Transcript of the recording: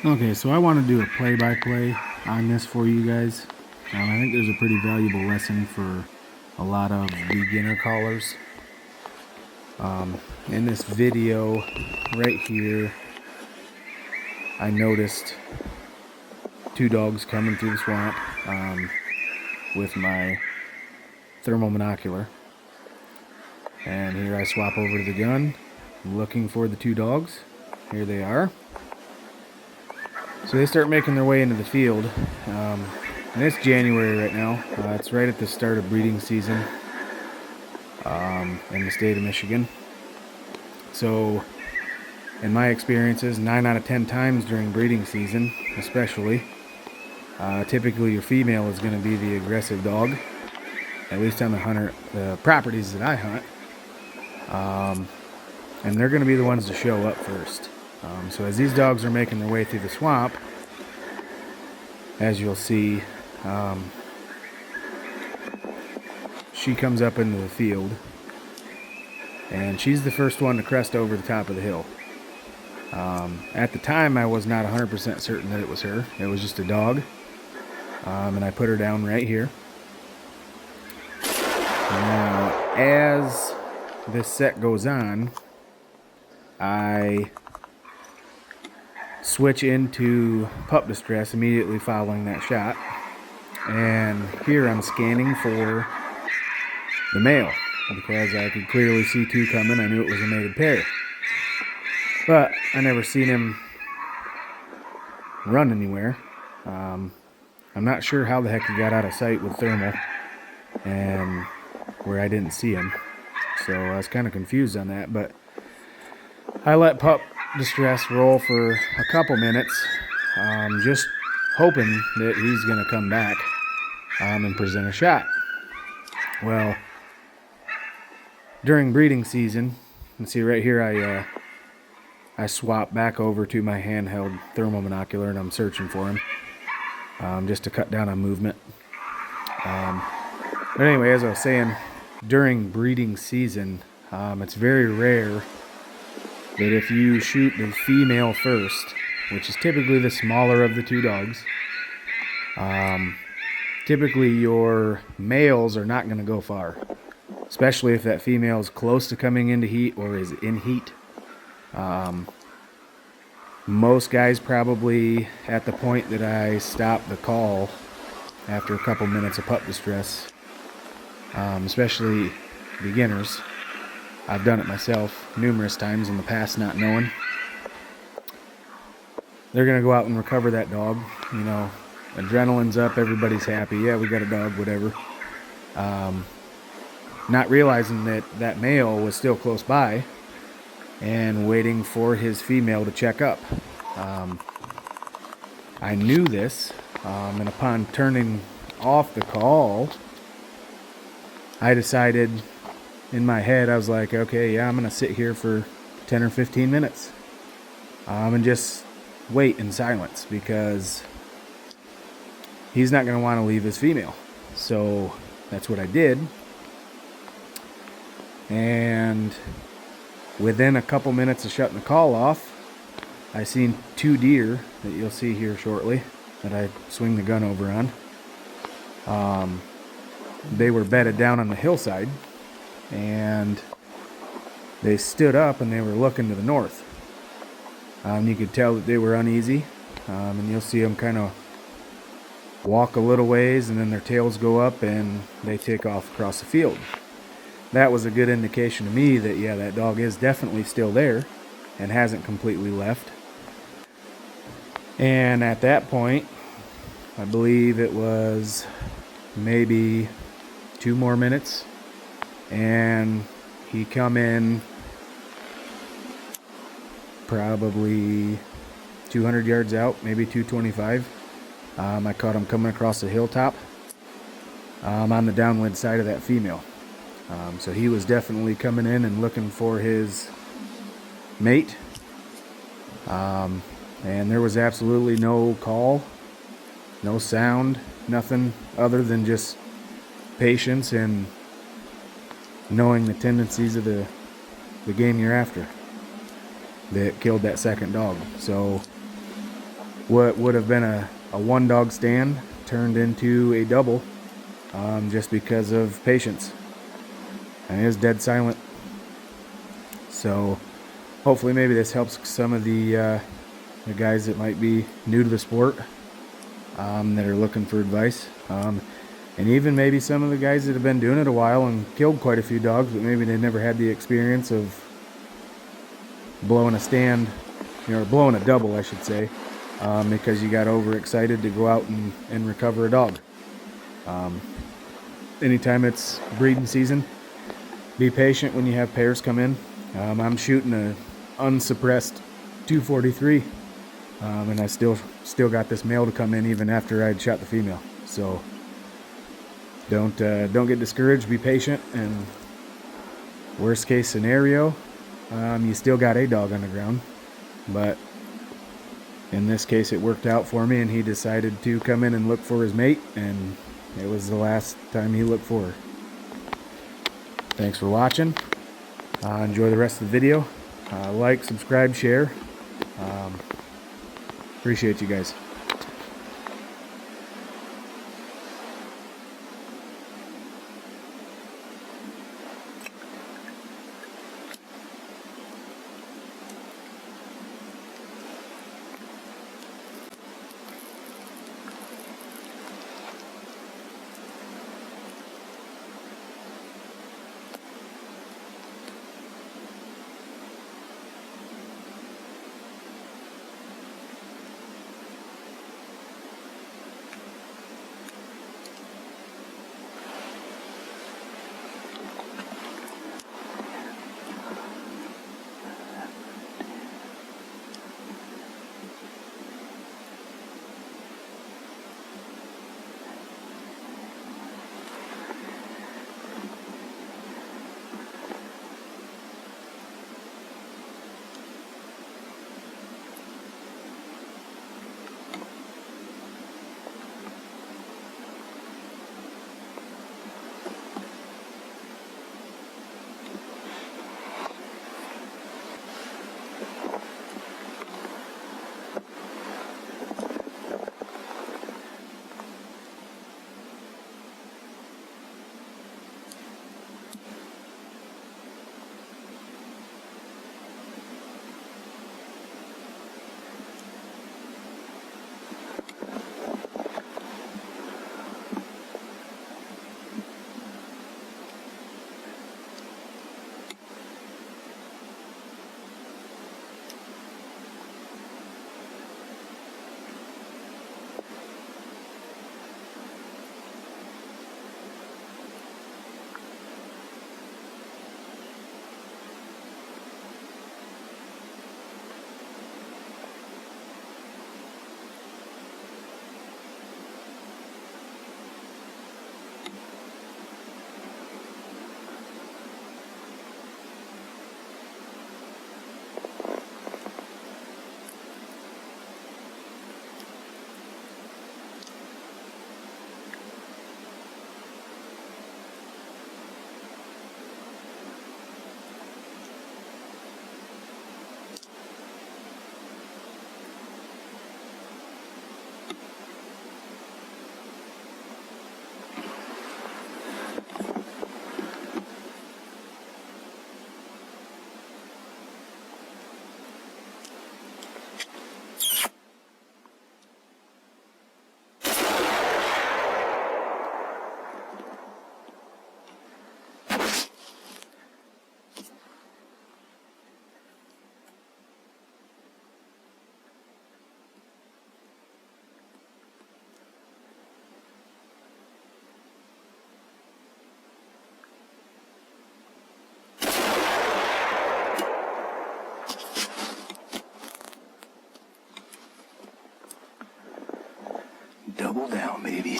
Okay, so I want to do a play-by-play on this for you guys. I think there's a pretty valuable lesson for a lot of beginner callers. In this video right here, I noticed two dogs coming through the swamp with my thermal monocular. And here I swap over to the gun, looking for the two dogs. Here they are. So they start making their way into the field. And it's January right now. It's right at the start of breeding season in the state of Michigan. So in my experiences, 9 out of 10 times during breeding season, especially, typically your female is going to be the aggressive dog, at least on the properties that I hunt. And they're going to be the ones to show up first. So as these dogs are making their way through the swamp, as you'll see, she comes up into the field, and she's the first one to crest over the top of the hill. At the time, I was not 100% certain that it was her. It was just a dog, and I put her down right here. Now, as this set goes on, I switch into pup distress immediately following that shot, and here I'm scanning for the male because I could clearly see two coming. I knew it was a mated pair, but I never seen him run anywhere. I'm not sure how the heck he got out of sight with thermal and where I didn't see him, so I was kind of confused on that, but I let pup distress roll for a couple minutes, just hoping that he's going to come back and present a shot. Well, during breeding season, you see right here, I swap back over to my handheld thermal monocular, and I'm searching for him, just to cut down on movement. But anyway, as I was saying, during breeding season, it's very rare that if you shoot the female first, which is typically the smaller of the two dogs, typically your males are not going to go far, especially if that female is close to coming into heat or is in heat. Most guys probably, at the point that I stop the call after a couple minutes of pup distress, especially beginners, I've done it myself numerous times in the past not knowing, they're going to go out and recover that dog. You know, adrenaline's up, everybody's happy, yeah, we got a dog, whatever. Not realizing that that male was still close by and waiting for his female to check up. I knew this, and upon turning off the call, I decided in my head, I was like, okay, yeah, I'm going to sit here for 10 or 15 minutes and just wait in silence, because he's not going to want to leave his female. So that's what I did. And within a couple minutes of shutting the call off, I seen two deer that you'll see here shortly that I swing the gun over on. They were bedded down on the hillside, and they stood up and they were looking to the north. You could tell that they were uneasy, and you'll see them kind of walk a little ways, and then their tails go up and they take off across the field. That was a good indication to me that, yeah, that dog is definitely still there and hasn't completely left. And at that point, I believe it was maybe 2 more minutes, and he come in probably 200 yards out, maybe 225. I caught him coming across the hilltop on the downwind side of that female. So he was definitely coming in and looking for his mate. And there was absolutely no call, no sound, nothing other than just patience and knowing the tendencies of the game you're after that killed that second dog. So what would have been a one dog stand turned into a double, just because of patience. And it is dead silent. So hopefully maybe this helps some of the guys that might be new to the sport, that are looking for advice, and even maybe some of the guys that have been doing it a while and killed quite a few dogs, but maybe they never had the experience of blowing a stand, or blowing a double I should say, because you got overexcited to go out and recover a dog. Anytime it's breeding season, be patient when you have pairs come in. I'm shooting a unsuppressed 243, and I still got this male to come in even after I'd shot the female. So don't get discouraged. Be patient, and worst case scenario, you still got a dog on the ground. But in this case, it worked out for me, and he decided to come in and look for his mate, and it was the last time he looked for her. Thanks for watching. Enjoy the rest of the video. Like, subscribe, share. Appreciate you guys. Double down, baby.